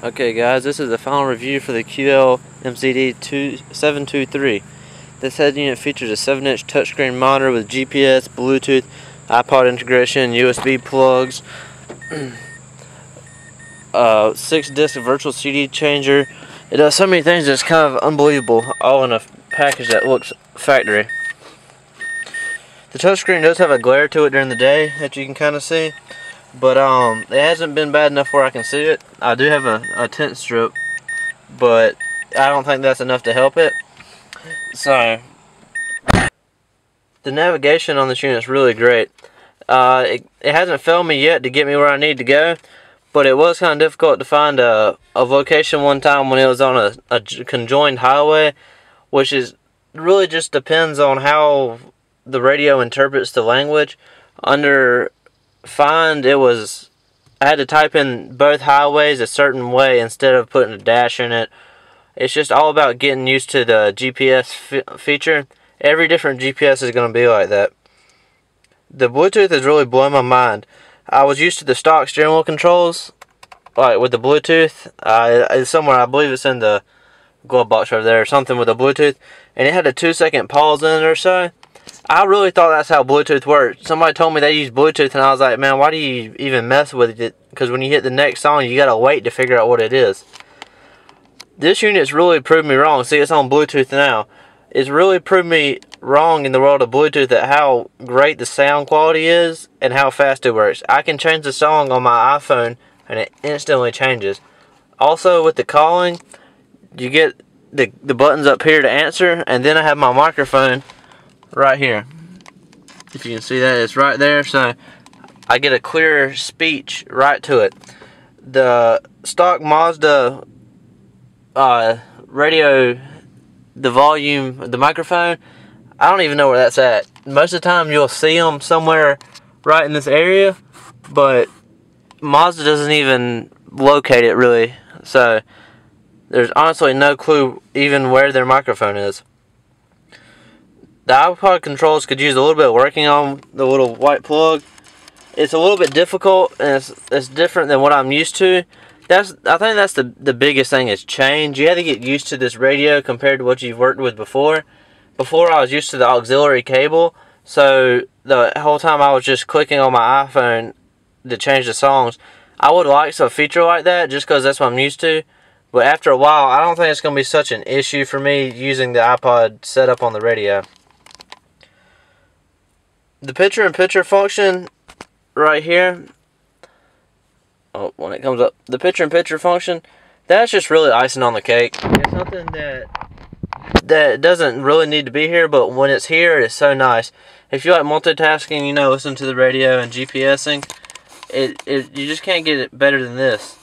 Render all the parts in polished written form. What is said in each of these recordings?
Okay guys, this is the final review for the QL-MZD723. This head unit features a 7-inch touchscreen monitor with GPS, Bluetooth, iPod integration, USB plugs, 6-disc virtual CD changer. It does so many things that's kind of unbelievable, all in a package that looks factory. The touchscreen does have a glare to it during the day that you can kind of see. But it hasn't been bad enough where I can see it. I do have a tint strip, but I don't think that's enough to help it. So the navigation on this unit is really great. It hasn't failed me yet to get me where I need to go, but it was kind of difficult to find a location one time when it was on a conjoined highway, which is really just depends on how the radio interprets the language. Under find, I had to type in both highways a certain way instead of putting a dash in it. It's just all about getting used to the GPS feature. Every different GPS is going to be like that. The Bluetooth has really blown my mind. I was used to the stock steering wheel controls, like with the Bluetooth. It's somewhere, I believe it's in the glove box right there or something with the Bluetooth, and it had a 2-second pause in it or so. I really thought that's how Bluetooth worked. Somebody told me they use Bluetooth, and I was like, man, why do you even mess with it? Because when you hit the next song, you gotta wait to figure out what it is. This unit's really proved me wrong. See, it's on Bluetooth now. It's really proved me wrong in the world of Bluetooth at how great the sound quality is and how fast it works. I can change the song on my iPhone, and it instantly changes. Also, with the calling, you get the buttons up here to answer, and then I have my microphone right here. If you can see that, it's right there, so I get a clear speech right to it. The stock Mazda radio, the volume, the microphone, I don't even know where that's at. Most of the time you'll see them somewhere right in this area, but Mazda doesn't even locate it really, so there's honestly no clue even where their microphone is. The iPod controls could use a little bit of working on the little white plug. It's a little bit difficult, and it's different than what I'm used to. I think that's the biggest thing is change. You have to get used to this radio compared to what you've worked with before. Before, I was used to the auxiliary cable, so the whole time I was just clicking on my iPhone to change the songs. I would like a feature like that just because that's what I'm used to. But after a while, I don't think it's going to be such an issue for me using the iPod setup on the radio. The picture-in-picture function right here, when it comes up, the picture-in-picture function, that's just really icing on the cake. It's something that doesn't really need to be here, but when it's here, it's so nice. If you like multitasking, you know, listen to the radio and GPSing, you just can't get it better than this.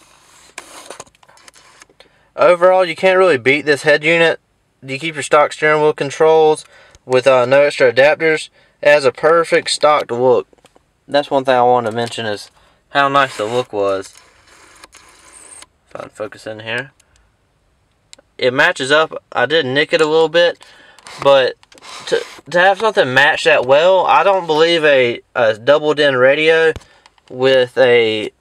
Overall, you can't really beat this head unit. You keep your stock steering wheel controls with no extra adapters. It has a perfect stock look. That's one thing I wanted to mention is how nice the look was. If I can focus in here. It matches up. I did nick it a little bit, but to have something match that well, I don't believe a double-din radio with an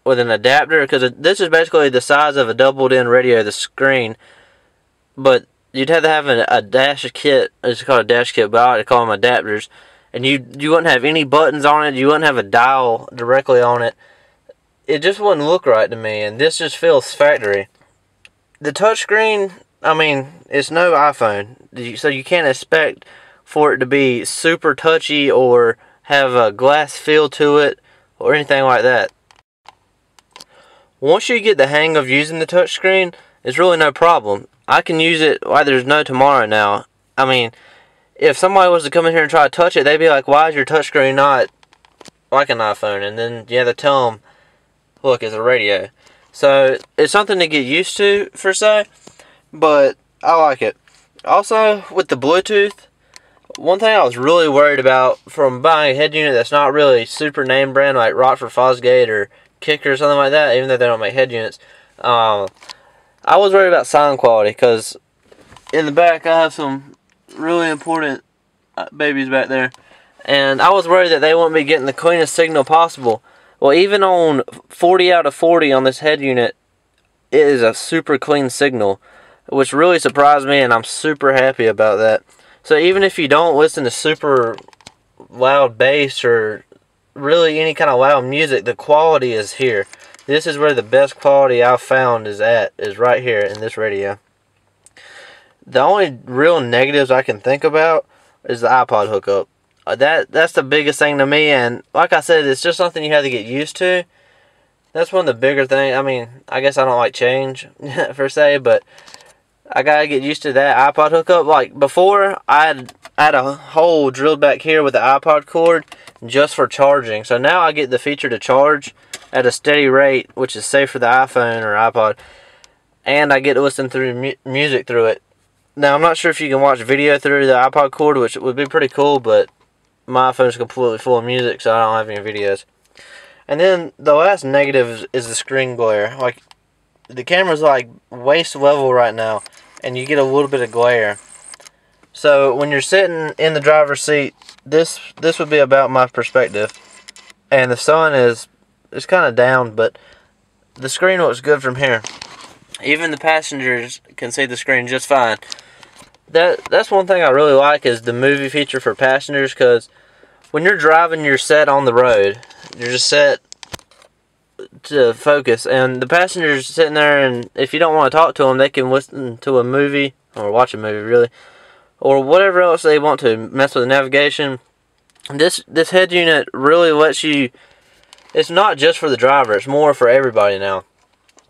adapter, because this is basically the size of a double-din radio, the screen, but you'd have to have a dash kit. It's called a dash kit, but I like to call them adapters. And you wouldn't have any buttons on it. You wouldn't have a dial directly on it. It just wouldn't look right to me. And this just feels factory. The touchscreen, I mean, it's no iPhone. So you can't expect for it to be super touchy or have a glass feel to it or anything like that. Once you get the hang of using the touchscreen, it's really no problem. I can use it like there's no tomorrow now. I mean, if somebody was to come in here and try to touch it, they'd be like, why is your touchscreen not like an iPhone? And then you have to tell them, look, it's a radio. So it's something to get used to, per se, but I like it. Also, with the Bluetooth, one thing I was really worried about from buying a head unit that's not really super name brand, like Rockford Fosgate or Kicker or something like that, even though they don't make head units, I was worried about sound quality, because in the back I have some really important babies back there, and I was worried that they wouldn't be getting the cleanest signal possible. Well, even on 40 out of 40 on this head unit, it is a super clean signal, which really surprised me, and I'm super happy about that. So even if you don't listen to super loud bass or really any kind of loud music, the quality is here. This is where the best quality I've found is right here in this radio. The only real negatives I can think about is the iPod hookup. That's the biggest thing to me, and like I said, it's just something you have to get used to. That's one of the bigger things. I mean, I guess I don't like change per se, but I gotta get used to that iPod hookup. Like before, I had a hole drilled back here with the iPod cord just for charging. So now I get the feature to charge at a steady rate, which is safe for the iPhone or iPod, and I get to listen through music through it. Now I'm not sure if you can watch video through the iPod cord, which would be pretty cool, but my phone's completely full of music, so I don't have any videos. And then the last negative is the screen glare. Like, the camera's like waist level right now, and you get a little bit of glare. So when you're sitting in the driver's seat, this would be about my perspective, and the sun is kind of down, but the screen looks good from here. Even the passengers can see the screen just fine. That's one thing I really like, is the movie feature for passengers, because when you're driving, you're set on the road. You're just set to focus, and the passengers sitting there, and if you don't want to talk to them, they can listen to a movie, or watch a movie really, or whatever else they want to, mess with the navigation. This head unit really lets you, it's not just for the driver, it's more for everybody now.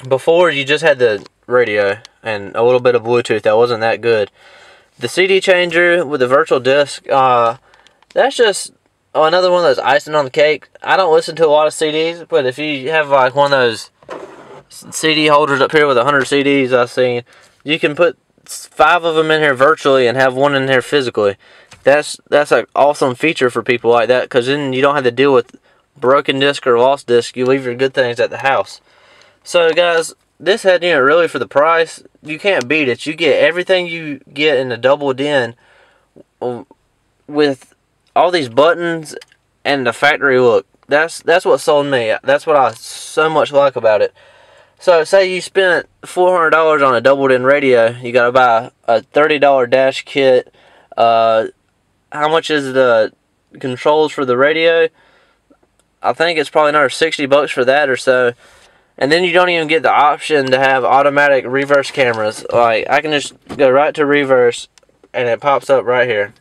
Before, you just had the radio and a little bit of Bluetooth that wasn't that good. The CD changer with the virtual disc, that's just another one of those icing on the cake. I don't listen to a lot of CDs, but if you have like one of those CD holders up here with 100 CDs I've seen, you can put 5 of them in here virtually and have one in here physically. That's an awesome feature for people like that, because then you don't have to deal with broken disc or lost disc. You leave your good things at the house. So guys, this head unit, really, for the price, you can't beat it. You get everything you get in a double din with all these buttons and the factory look. That's what sold me. That's what I so much like about it. So say you spent $400 on a double din radio, you gotta buy a $30 dash kit. How much is the controls for the radio? I think it's probably another $60 for that or so. And then you don't even get the option to have automatic reverse cameras. Like, I can just go right to reverse, and it pops up right here.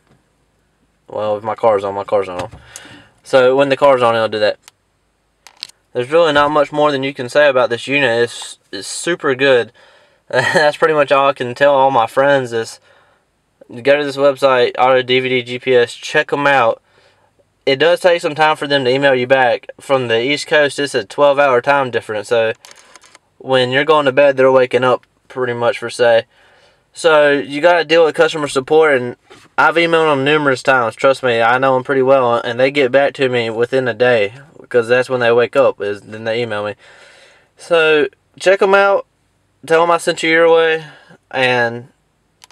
Well, if my car's on, my car's on. So when the car's on, it'll do that. There's really not much more than you can say about this unit. It's super good. That's pretty much all I can tell all my friends is go to this website, Auto DVD GPS, check them out. It does take some time for them to email you back. From the East Coast, it's a 12-hour time difference. So when you're going to bed, they're waking up pretty much, for say. So you got to deal with customer support, and I've emailed them numerous times. Trust me, I know them pretty well, and they get back to me within a day, because that's when they wake up, is then they email me. So check them out. Tell them I sent you your way, and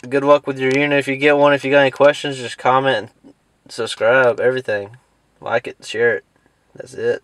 good luck with your unit if you get one. If you got any questions, just comment and subscribe, everything. Like it, share it. That's it.